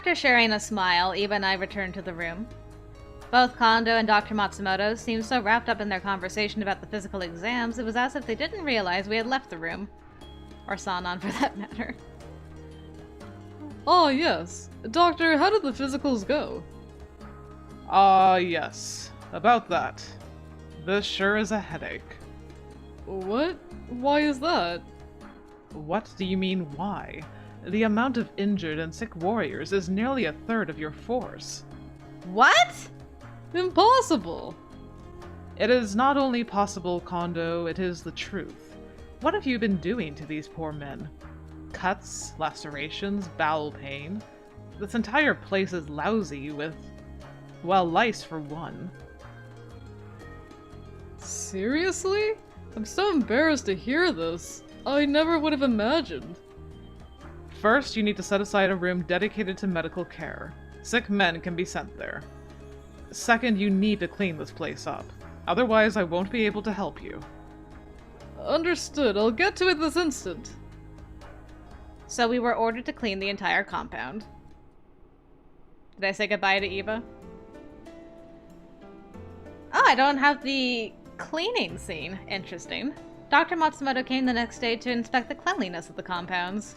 After sharing a smile, Iba and I returned to the room. Both Kondo and Dr. Matsumoto seemed so wrapped up in their conversation about the physical exams, it was as if they didn't realize we had left the room. Or Sanan, for that matter. Ah, yes. Doctor, how did the physicals go? Yes. About that. This sure is a headache. What? Why is that? What do you mean, why? The amount of injured and sick warriors is nearly a third of your force. What? Impossible! It is not only possible, Kondo, it is the truth. What have you been doing to these poor men? Cuts, lacerations, bowel pain. This entire place is lousy with, well, lice for one. Seriously? I'm so embarrassed to hear this. I never would have imagined. First, you need to set aside a room dedicated to medical care. Sick men can be sent there. Second, you need to clean this place up. Otherwise, I won't be able to help you. Understood. I'll get to it this instant. So we were ordered to clean the entire compound. Did I say goodbye to Iba? Oh, I don't have the cleaning scene. Interesting. Dr. Matsumoto came the next day to inspect the cleanliness of the compounds.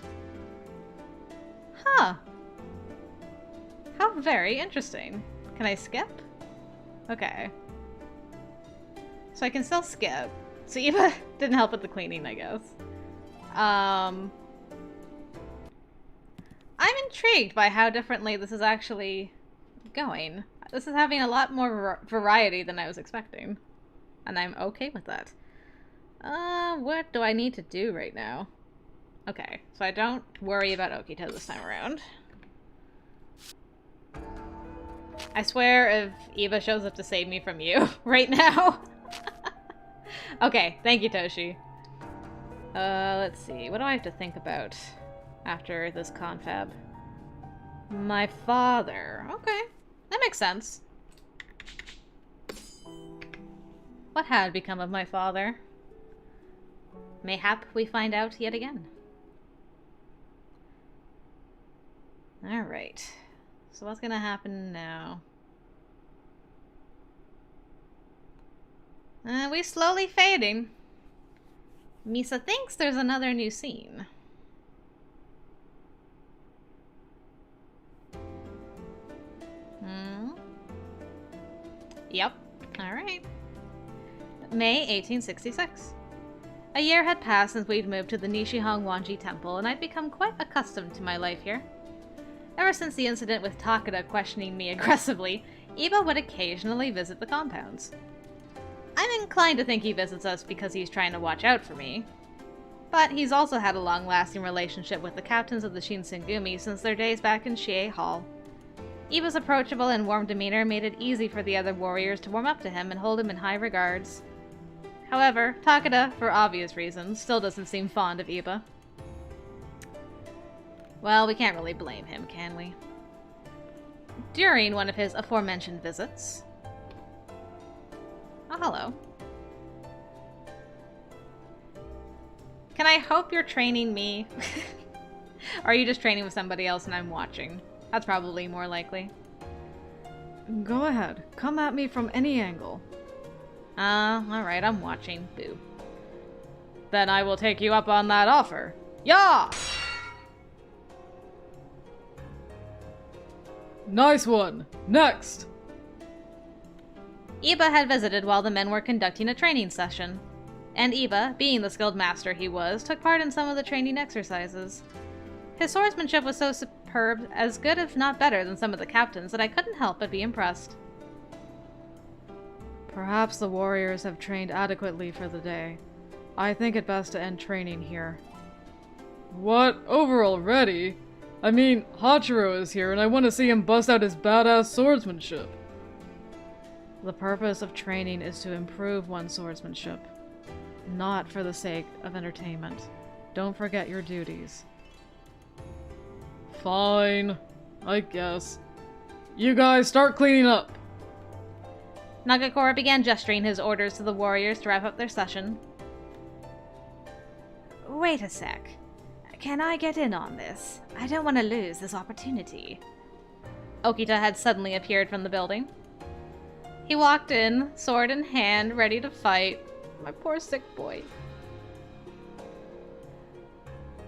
Huh. How very interesting. Can I skip? Okay. So I can still skip. So Iba didn't help with the cleaning, I guess. I'm intrigued by how differently this is actually going. This is having a lot more variety than I was expecting. And I'm okay with that. What do I need to do right now? Okay, so I don't worry about Okito this time around. I swear if Iba shows up to save me from you right now. Okay, thank you, Toshi. Let's see. What do I have to think about after this confab? My father. Okay, that makes sense. What had become of my father? Mayhap we find out yet again. Alright. So what's gonna happen now? We're slowly fading. Misa thinks there's another new scene. Yep. Alright. May 1866. A year had passed since we'd moved to the Nishihong Wanji Temple, and I'd become quite accustomed to my life here. Ever since the incident with Takeda questioning me aggressively, Iba would occasionally visit the compounds. I'm inclined to think he visits us because he's trying to watch out for me. But he's also had a long-lasting relationship with the captains of the Shinsengumi since their days back in Shie Hall. Iba's approachable and warm demeanor made it easy for the other warriors to warm up to him and hold him in high regards. However, Takeda, for obvious reasons, still doesn't seem fond of Iba. Well, we can't really blame him, can we? During one of his aforementioned visits... Oh, hello. Can I hope you're training me? Or are you just training with somebody else and I'm watching? That's probably more likely. Go ahead. Come at me from any angle. Alright, I'm watching. Boo. Then I will take you up on that offer. Yah! Nice one! Next! Iba had visited while the men were conducting a training session. And Iba, being the skilled master he was, took part in some of the training exercises. His swordsmanship was so superb, as good if not better than some of the captains, that I couldn't help but be impressed. Perhaps the warriors have trained adequately for the day. I think it best to end training here. What? Over already? I mean, Hachiro is here and I want to see him bust out his badass swordsmanship. The purpose of training is to improve one's swordsmanship, not for the sake of entertainment. Don't forget your duties. Fine, I guess. You guys start cleaning up! Nagakura began gesturing his orders to the warriors to wrap up their session. Wait a sec. Can I get in on this? I don't want to lose this opportunity. Okita had suddenly appeared from the building. He walked in, sword in hand, ready to fight. My poor sick boy.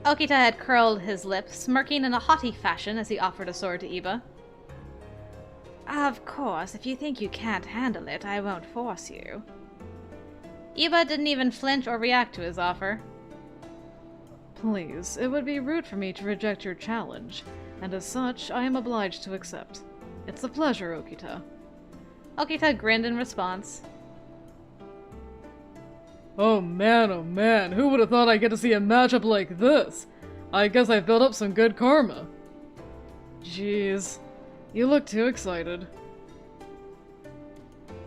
Okita had curled his lip, smirking in a haughty fashion as he offered a sword to Iba. Of course, if you think you can't handle it, I won't force you. Iba didn't even flinch or react to his offer. Please, it would be rude for me to reject your challenge, and as such, I am obliged to accept. It's a pleasure, Okita. Okita grinned in response. Oh man, who would have thought I'd get to see a matchup like this? I guess I've built up some good karma. Jeez, you look too excited.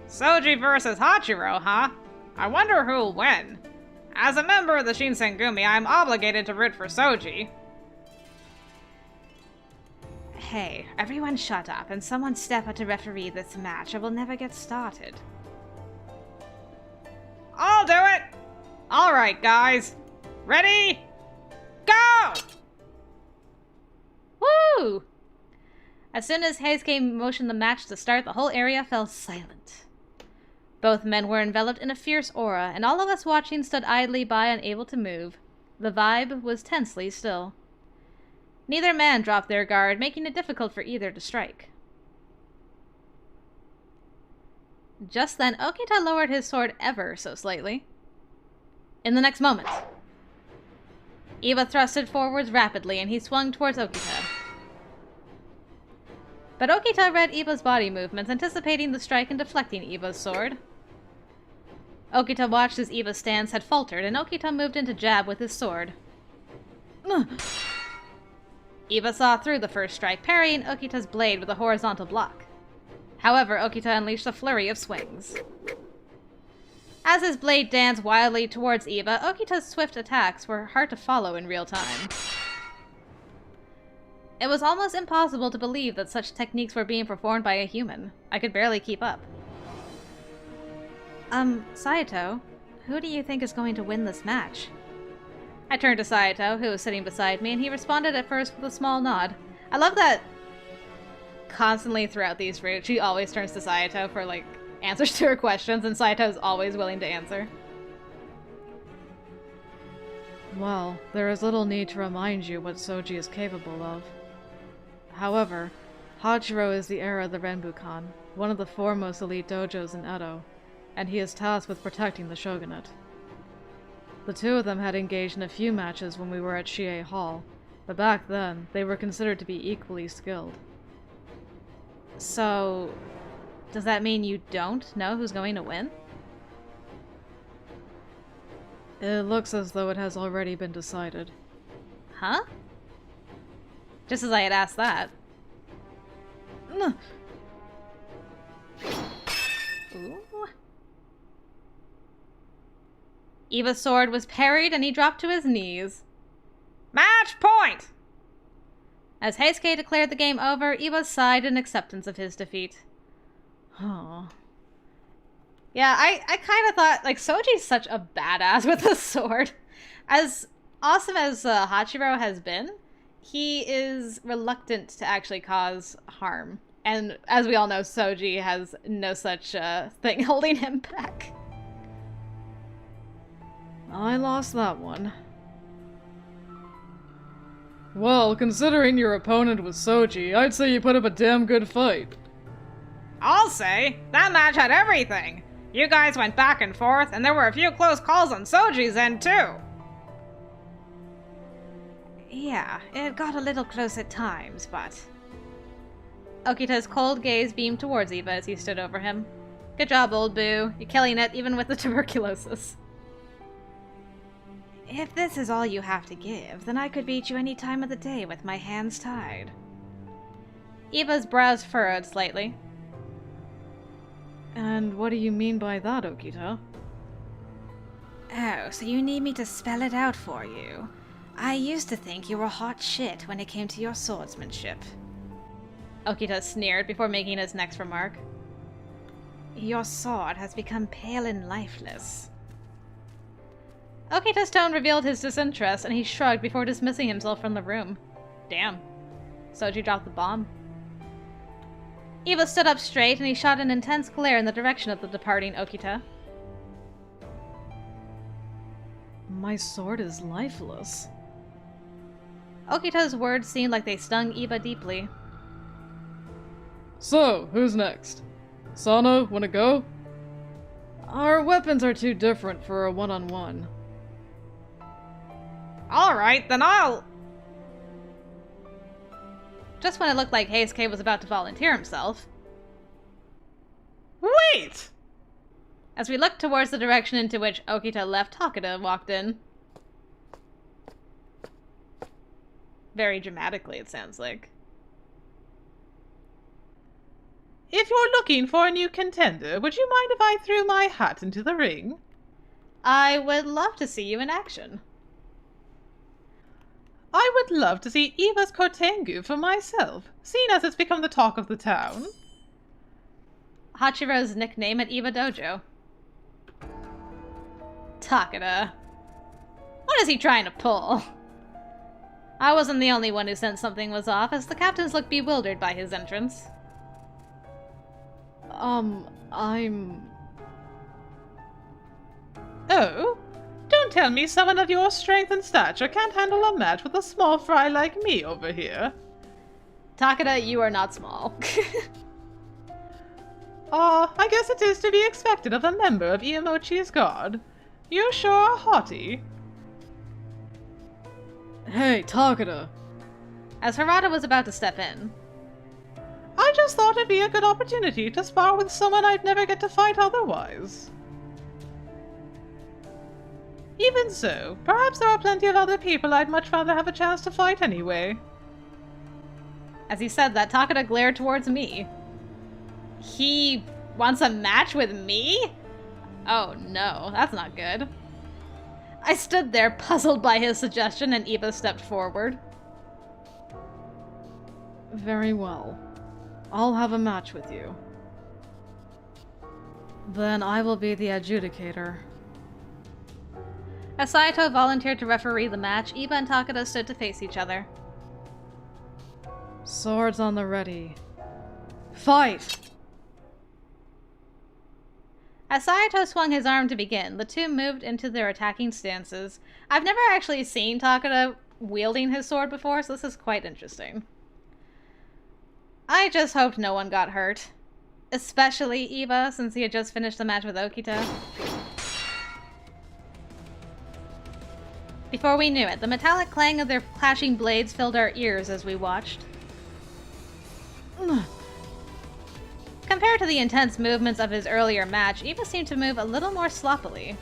Souji versus Hachiro, huh? I wonder who'll win. As a member of the Shinsengumi, I'm obligated to root for Souji. Hey, everyone shut up and someone step up to referee this match or we'll never get started. I'll do it! Alright, guys. Ready? Go! Woo! As soon as Heisuke motioned the match to start, the whole area fell silent. Both men were enveloped in a fierce aura, and all of us watching stood idly by, unable to move. The vibe was tensely still. Neither man dropped their guard, making it difficult for either to strike. Just then, Okita lowered his sword ever so slightly. In the next moment, Iba thrusted forwards rapidly, and he swung towards Okita. But Okita read Iba's body movements, anticipating the strike and deflecting Iba's sword. Okita watched as Iba's stance had faltered, and Okita moved in to jab with his sword. Iba saw through the first strike, parrying Okita's blade with a horizontal block. However, Okita unleashed a flurry of swings. As his blade danced wildly towards Iba, Okita's swift attacks were hard to follow in real time. It was almost impossible to believe that such techniques were being performed by a human. I could barely keep up. Saito, who do you think is going to win this match? I turned to Saito, who was sitting beside me, and he responded at first with a small nod. I love that constantly throughout these routes, she always turns to Saito for, like, answers to her questions, and Saito's always willing to answer. Well, there is little need to remind you what Souji is capable of. However, Hachiro is the heir of the Renbukan, one of the foremost elite dojos in Edo, and he is tasked with protecting the shogunate. The two of them had engaged in a few matches when we were at Shie Hall, but back then, they were considered to be equally skilled. So, does that mean you don't know who's going to win? It looks as though it has already been decided. Huh? Just as I had asked that. Ooh. Iba's sword was parried and he dropped to his knees. Match point! As Heisuke declared the game over, Iba sighed in acceptance of his defeat. Huh. Yeah, I kind of thought, like, Soji's such a badass with a sword. As awesome as Hachiro has been, he is reluctant to actually cause harm. And as we all know, Souji has no such thing holding him back. I lost that one. Well, considering your opponent was Souji, I'd say you put up a damn good fight. I'll say, that match had everything. You guys went back and forth, and there were a few close calls on Souji's end, too. Yeah, it got a little close at times, but... Okita's cold gaze beamed towards Iba as he stood over him. Good job, old boo. You're killing it, even with the tuberculosis. If this is all you have to give, then I could beat you any time of the day with my hands tied. Iba's brows furrowed slightly. And what do you mean by that, Okita? Oh, so you need me to spell it out for you. I used to think you were hot shit when it came to your swordsmanship. Okita sneered before making his next remark. Your sword has become pale and lifeless. Okita's tone revealed his disinterest, and he shrugged before dismissing himself from the room. Damn. Souji dropped the bomb. Iba stood up straight and he shot an intense glare in the direction of the departing Okita. My sword is lifeless. Okita's words seemed like they stung Iba deeply. So, who's next? Sano, wanna go? Our weapons are too different for a one-on-one. Alright, then I'll... Just when it looked like Heisuke was about to volunteer himself, Wait! as we looked towards the direction into which Okita left, Takeda walked in. Very dramatically, it sounds like. If you're looking for a new contender, would you mind if I threw my hat into the ring? I would love to see you in action. I would love to see Iba's Kotengu for myself, seeing as it's become the talk of the town. Hachiro's nickname at Iba Dojo. Takeda. What is he trying to pull? I wasn't the only one who sensed something was off, as the captains looked bewildered by his entrance. Oh? Don't tell me someone of your strength and stature can't handle a match with a small fry like me over here. Takeda, you are not small. I guess it is to be expected of a member of Iamochi's guard. You sure are haughty. Hey, Takeda! As Harada was about to step in, I just thought it'd be a good opportunity to spar with someone I'd never get to fight otherwise. Even so, perhaps there are plenty of other people I'd much rather have a chance to fight anyway. as he said that, Takeda glared towards me. He wants a match with me? Oh no, that's not good. I stood there, puzzled by his suggestion, and Iba stepped forward. Very well. I'll have a match with you. Then I will be the adjudicator. As Saito volunteered to referee the match, Iba and Takeda stood to face each other. Swords on the ready. Fight! As Saito swung his arm to begin, the two moved into their attacking stances. I've never actually seen Takeda wielding his sword before, so this is quite interesting. I just hoped no one got hurt. Especially Iba, since he had just finished the match with Okita. Before we knew it, the metallic clang of their clashing blades filled our ears as we watched. Compared to the intense movements of his earlier match, Iba seemed to move a little more sloppily.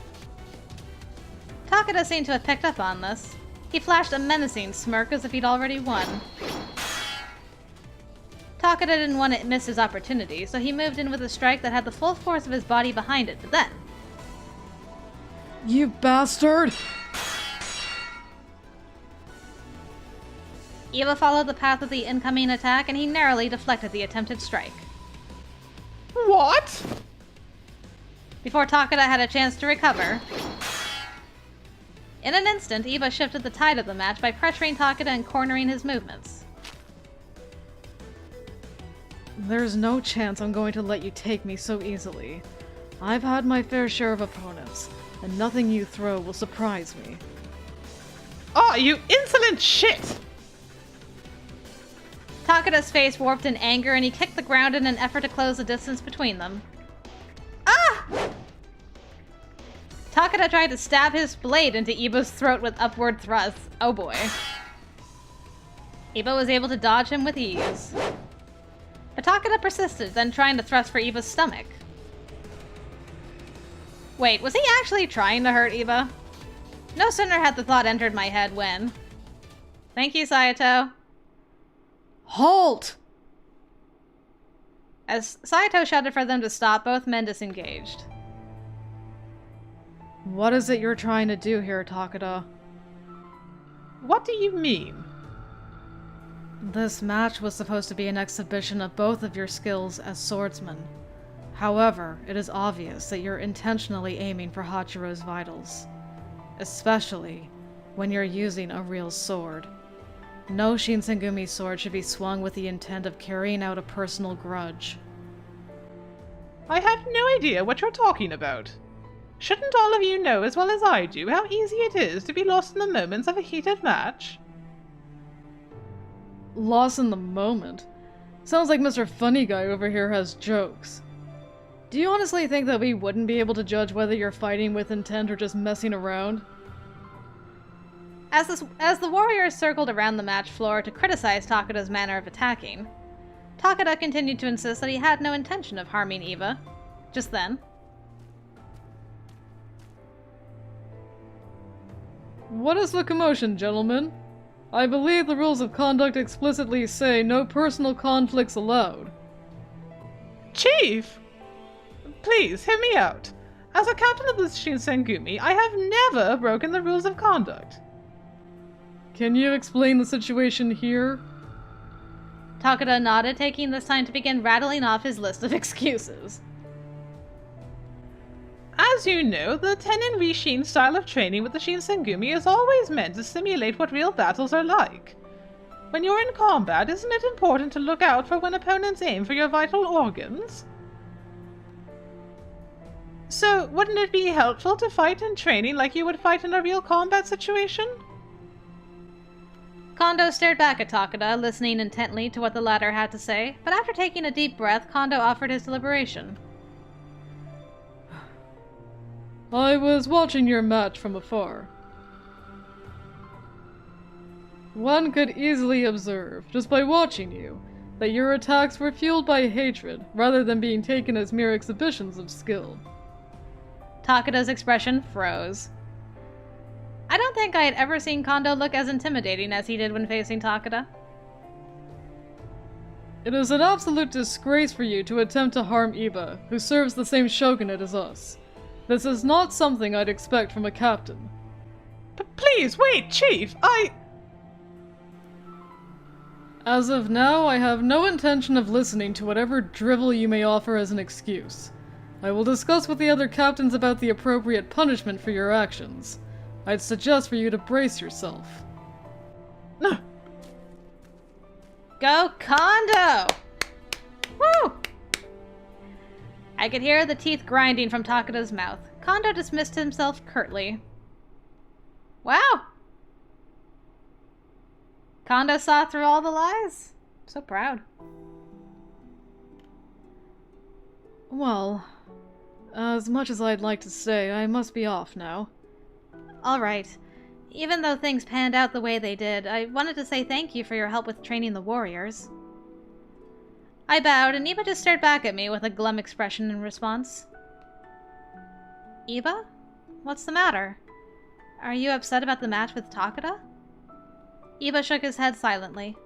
Takeda seemed to have picked up on this. He flashed a menacing smirk as if he'd already won. Takeda didn't want to miss his opportunity, so he moved in with a strike that had the full force of his body behind it, but then... You bastard! Iba followed the path of the incoming attack, and he narrowly deflected the attempted strike. What? Before Takeda had a chance to recover. In an instant, Iba shifted the tide of the match by pressuring Takeda and cornering his movements. There's no chance I'm going to let you take me so easily. I've had my fair share of opponents, and nothing you throw will surprise me. Ah, you insolent shit! Takeda's face warped in anger, and he kicked the ground in an effort to close the distance between them. Ah! Takeda tried to stab his blade into Iba's throat with upward thrusts. Oh boy. Iba was able to dodge him with ease. But Takeda persisted, then trying to thrust for Iba's stomach. Wait, was he actually trying to hurt Iba? No sooner had the thought entered my head when... Thank you, Saito. Halt! As Saito shouted for them to stop, both men disengaged. What is it you're trying to do here, Takeda? What do you mean? This match was supposed to be an exhibition of both of your skills as swordsmen. However, it is obvious that you're intentionally aiming for Hachiro's vitals. Especially when you're using a real sword. No Shinsengumi sword should be swung with the intent of carrying out a personal grudge. I have no idea what you're talking about. Shouldn't all of you know as well as I do how easy it is to be lost in the moments of a heated match? Lost in the moment? Sounds like Mr. Funny Guy over here has jokes. Do you honestly think that we wouldn't be able to judge whether you're fighting with intent or just messing around? As the warriors circled around the match floor to criticize Takeda's manner of attacking, Takeda continued to insist that he had no intention of harming Iba. Just then. What is the commotion, gentlemen? I believe the rules of conduct explicitly say no personal conflicts allowed. Chief! Please, hear me out. As a captain of the Shinsengumi, I have never broken the rules of conduct. Can you explain the situation here? Takeda nodded, taking this time to begin rattling off his list of excuses. As you know, the Tenin Rishin style of training with the Shinsengumi is always meant to simulate what real battles are like. When you're in combat, isn't it important to look out for when opponents aim for your vital organs? So, wouldn't it be helpful to fight in training like you would fight in a real combat situation? Kondo stared back at Takeda, listening intently to what the latter had to say, but after taking a deep breath, Kondo offered his deliberation. I was watching your match from afar. One could easily observe, just by watching you, that your attacks were fueled by hatred, rather than being taken as mere exhibitions of skill. Takeda's expression froze. I don't think I had ever seen Kondo look as intimidating as he did when facing Takeda. It is an absolute disgrace for you to attempt to harm Iba, who serves the same shogunate as us. This is not something I'd expect from a captain. Please, wait, Chief, As of now, I have no intention of listening to whatever drivel you may offer as an excuse. I will discuss with the other captains about the appropriate punishment for your actions. I'd suggest for you to brace yourself. No. Go Kondo! Woo! I could hear the teeth grinding from Takeda's mouth. Kondo dismissed himself curtly. Wow! Kondo saw through all the lies. So proud. Well, as much as I'd like to say, I must be off now. Alright. Even though things panned out the way they did, I wanted to say thank you for your help with training the warriors. I bowed, and Iba just stared back at me with a glum expression in response. Iba? What's the matter? Are you upset about the match with Takeda? Iba shook his head silently.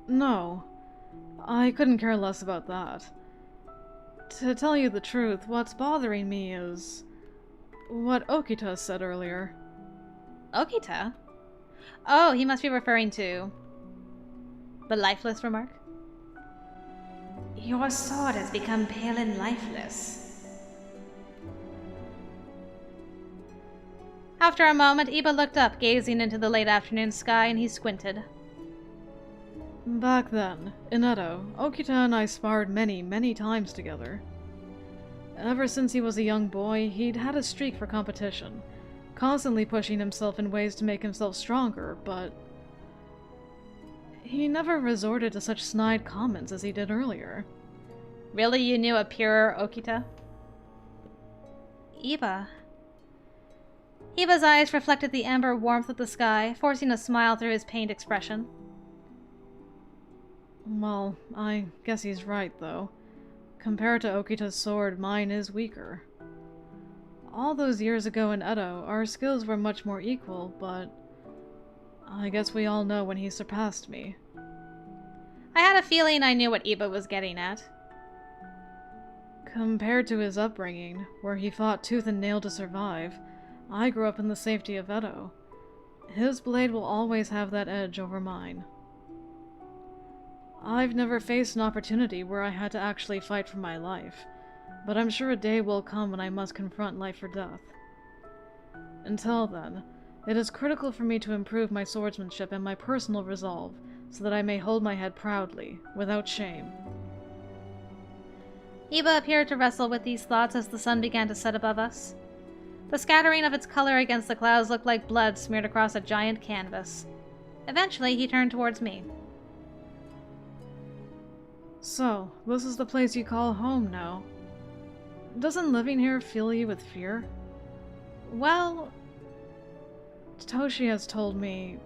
No. I couldn't care less about that. To tell you the truth, what's bothering me is what Okita said earlier. Okita? Oh, he must be referring to the lifeless remark? Your sword has become pale and lifeless. After a moment, Iba looked up, gazing into the late afternoon sky, and he squinted. Back then, in Edo, Okita and I sparred many, many times together. Ever since he was a young boy, he'd had a streak for competition, constantly pushing himself in ways to make himself stronger, but he never resorted to such snide comments as he did earlier. Really, you knew a purer Okita? Iba. Iba's eyes reflected the amber warmth of the sky, forcing a smile through his pained expression. Well, I guess he's right, though. Compared to Okita's sword, mine is weaker. All those years ago in Edo, our skills were much more equal, but I guess we all know when he surpassed me. I had a feeling I knew what Iba was getting at. Compared to his upbringing, where he fought tooth and nail to survive, I grew up in the safety of Edo. His blade will always have that edge over mine. I've never faced an opportunity where I had to actually fight for my life, but I'm sure a day will come when I must confront life or death. Until then, It is critical for me to improve my swordsmanship and my personal resolve, so that I may hold my head proudly, without shame. Iba appeared to wrestle with these thoughts as the sun began to set above us. The scattering of its color against the clouds looked like blood smeared across a giant canvas. Eventually, he turned towards me. So, this is the place you call home now. Doesn't living here fill you with fear? Well, Toshi has told me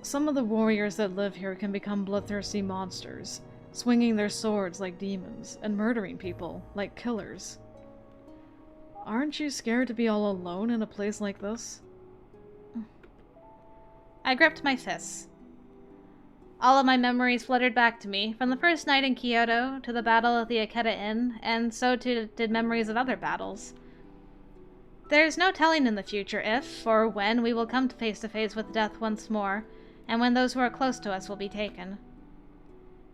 some of the warriors that live here can become bloodthirsty monsters, swinging their swords like demons and murdering people like killers. Aren't you scared to be all alone in a place like this? I gripped my fists. All of my memories fluttered back to me, from the first night in Kyoto to the battle at the Takeda Inn, and so too did memories of other battles. There's no telling in the future if, or when, we will come face to face with death once more, and when those who are close to us will be taken.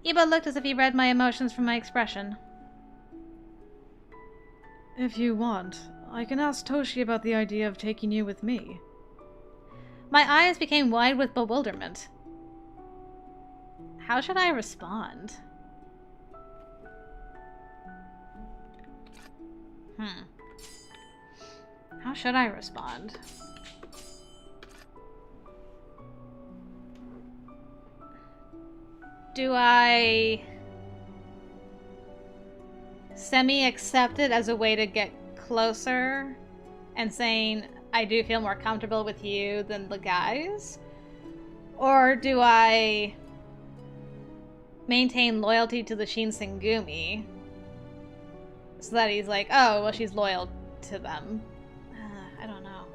Iba looked as if he read my emotions from my expression. If you want, I can ask Toshi about the idea of taking you with me. My eyes became wide with bewilderment. How should I respond? How should I respond? Do I semi-accept it as a way to get closer and saying, I do feel more comfortable with you than the guys? Or do I maintain loyalty to the Shinsengumi so that he's like, oh, well, she's loyal to them? I don't know.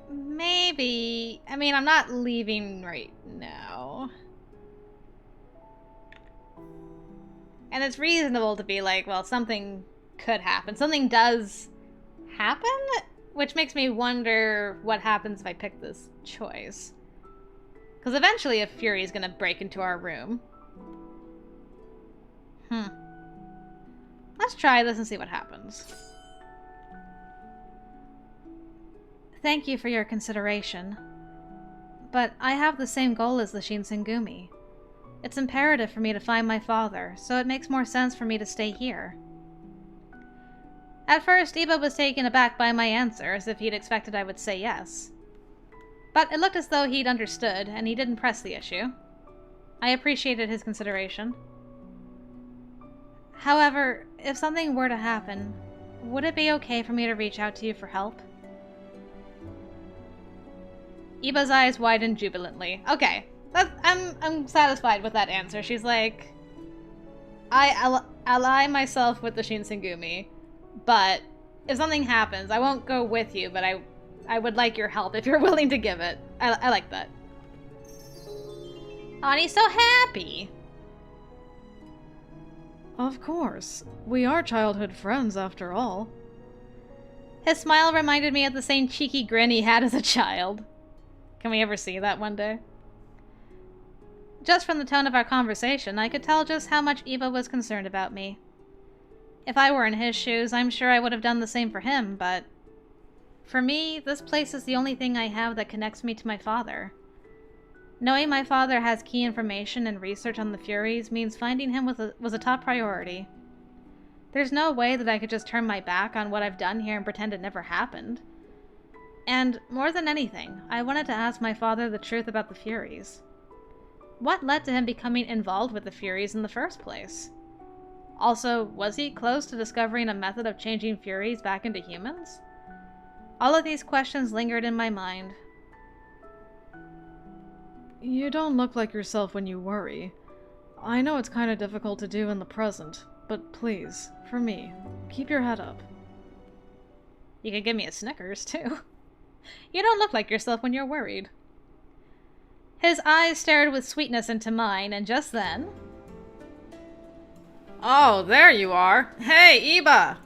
Maybe. I mean, I'm not leaving right now. And it's reasonable to be like, well, something could happen. Something does happen, which makes me wonder what happens if I pick this choice. Because eventually a Fury is going to break into our room. Let's try this and see what happens. Thank you for your consideration. But I have the same goal as the Shinsengumi. It's imperative for me to find my father, so it makes more sense for me to stay here. At first, Iba was taken aback by my answer, as if he'd expected I would say yes. But it looked as though he'd understood, and he didn't press the issue. I appreciated his consideration. However, if something were to happen, would it be okay for me to reach out to you for help? Iba's eyes widened jubilantly. Okay, I'm satisfied with that answer. She's like, I ally myself with the Shinsengumi, but if something happens, I won't go with you, but I would like your help if you're willing to give it. I like that. Oh, and he's so happy. Of course. We are childhood friends, after all. His smile reminded me of the same cheeky grin he had as a child. Can we ever see that one day? Just from the tone of our conversation, I could tell just how much Iba was concerned about me. If I were in his shoes, I'm sure I would have done the same for him, but for me, this place is the only thing I have that connects me to my father. Knowing my father has key information and research on the Furies means finding him was a top priority. There's no way that I could just turn my back on what I've done here and pretend it never happened. And more than anything, I wanted to ask my father the truth about the Furies. What led to him becoming involved with the Furies in the first place? Also, was he close to discovering a method of changing Furies back into humans? All of these questions lingered in my mind. You don't look like yourself when you worry. I know it's kind of difficult to do in the present, but please, for me, keep your head up. You could give me a Snickers, too. You don't look like yourself when you're worried. His eyes stared with sweetness into mine, and just then... Oh, there you are. Hey, Iba!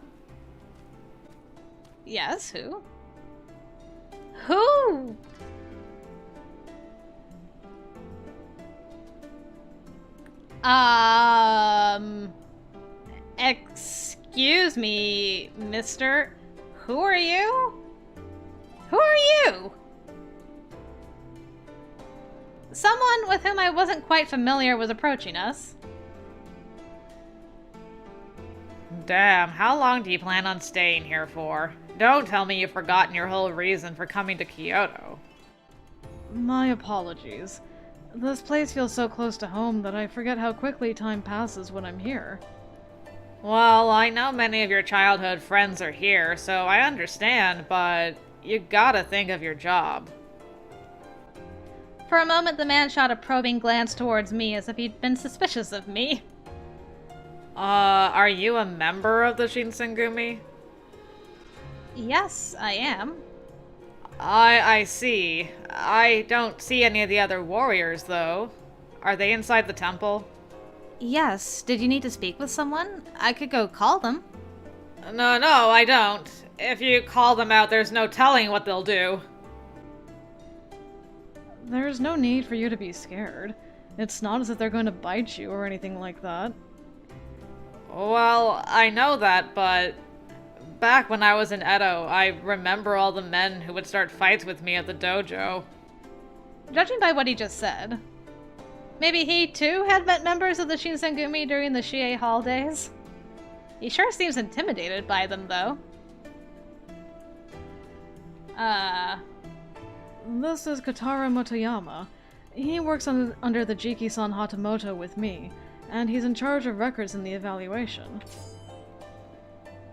Yes, who? Who? Excuse me, mister. Who are you? Who are you? Someone with whom I wasn't quite familiar was approaching us. Damn, how long do you plan on staying here for? Don't tell me you've forgotten your whole reason for coming to Kyoto. My apologies. This place feels so close to home that I forget how quickly time passes when I'm here. Well, I know many of your childhood friends are here, so I understand, but you gotta think of your job. For a moment, the man shot a probing glance towards me as if he'd been suspicious of me. Are you a member of the Shinsengumi? Yes, I am. I see. I don't see any of the other warriors, though. Are they inside the temple? Yes, did you need to speak with someone? I could go call them. No, I don't. If you call them out, there's no telling what they'll do. There's no need for you to be scared. It's not as if they're going to bite you or anything like that. Well, I know that, but back when I was in Edo, I remember all the men who would start fights with me at the dojo. Judging by what he just said, maybe he too had met members of the Shinsengumi during the Shie Hall days? He sure seems intimidated by them, though. This is Kotaro Motoyama. He works under the Jiki-san Hatamoto with me, and he's in charge of records in the evaluation.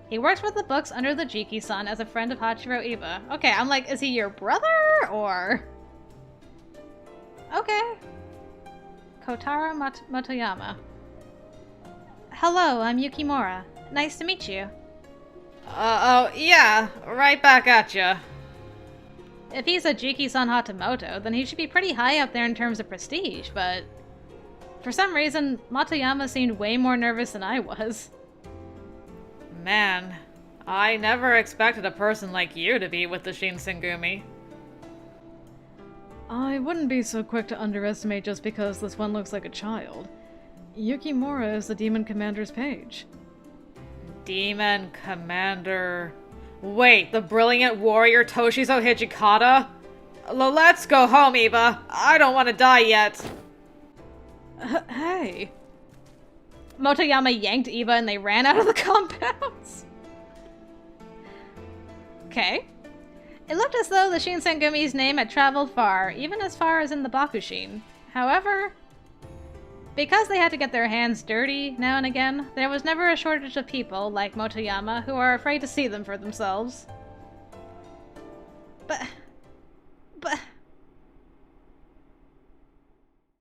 He works with the books under the Jiki-san as a friend of Hachiro Iba. Okay, I'm like, is he your brother, or...? Okay. Kotaro Motoyama. Hello, I'm Yukimura. Nice to meet you. Oh, yeah, right back at ya. If he's a Jiki-san Hatamoto, then he should be pretty high up there in terms of prestige, but... For some reason, Motoyama seemed way more nervous than I was. Man, I never expected a person like you to be with the Shinsengumi. I wouldn't be so quick to underestimate just because this one looks like a child. Yukimura is the Demon Commander's page. Demon Commander... Wait, the brilliant warrior Toshizo Hijikata? Let's go home, Iba. I don't want to die yet. Hey! Motoyama yanked Iba and they ran out of the compounds. Okay. It looked as though the Shinsengumi's name had traveled far, even as far as in the Bakushin. However, because they had to get their hands dirty now and again, there was never a shortage of people, like Motoyama, who are afraid to see them for themselves. But